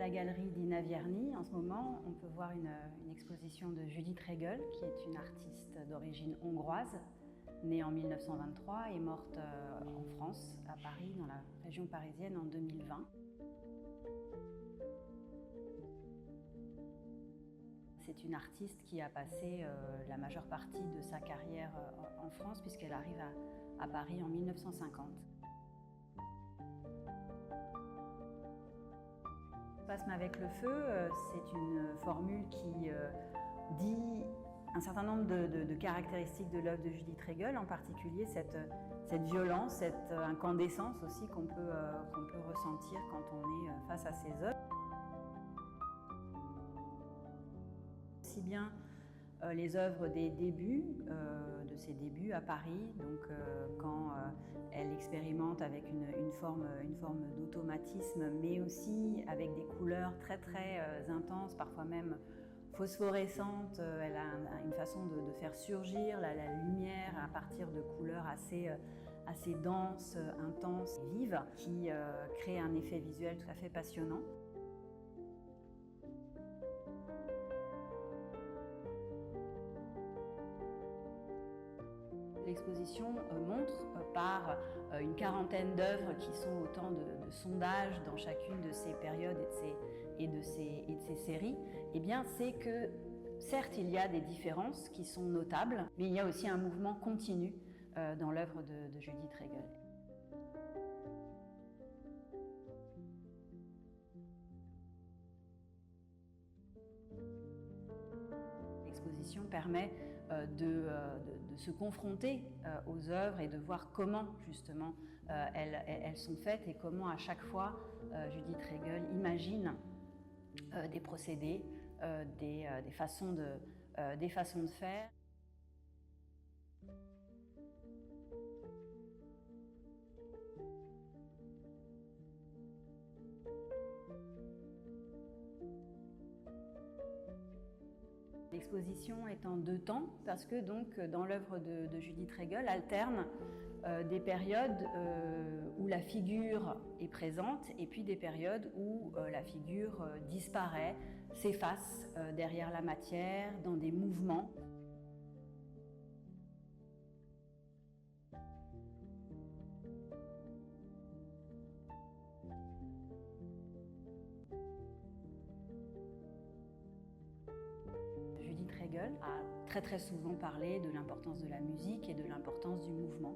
la galerie d'Ina Vierny, en ce moment, on peut voir une exposition de Judith Regel, qui est une artiste d'origine hongroise, née en 1923 et morte en France, à Paris, dans la région parisienne, en 2020. C'est une artiste qui a passé la majeure partie de sa carrière en France, puisqu'elle arrive à Paris en 1950. Spasme avec le feu, c'est une formule qui dit un certain nombre de caractéristiques de l'œuvre de Judith Regel, en particulier cette violence, cette incandescence aussi qu'on peut ressentir quand on est face à ses œuvres. Aussi bien les œuvres des débuts, de ses débuts à Paris, donc quand elle expérimente avec une forme d'automatisme, mais aussi avec des couleurs très intenses, parfois même phosphorescentes. Elle a une façon de faire surgir la lumière à partir de couleurs assez denses, intenses et vives, qui créent un effet visuel tout à fait passionnant. L'exposition montre par une quarantaine d'œuvres qui sont autant de sondages dans chacune de ces périodes et de ces séries, eh bien, c'est que certes il y a des différences qui sont notables, mais il y a aussi un mouvement continu dans l'œuvre de Judith Regel. L'exposition permet de se confronter aux œuvres et de voir comment justement elles sont faites et comment à chaque fois Judith Regel imagine des procédés, des façons de faire. L'exposition est en deux temps parce que donc dans l'œuvre de Judith Regel alterne des périodes où la figure est présente et puis des périodes où la figure disparaît, s'efface derrière la matière, dans des mouvements. Judith Regel a très souvent parlé de l'importance de la musique et de l'importance du mouvement.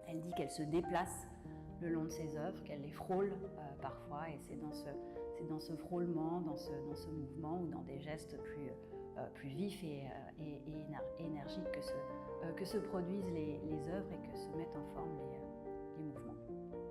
Elle dit qu'elle se déplace le long de ses œuvres, qu'elle les frôle parfois, et c'est dans ce frôlement, dans ce mouvement ou dans des gestes plus vifs et énergiques que se produisent les œuvres et que se mettent en forme les mouvements.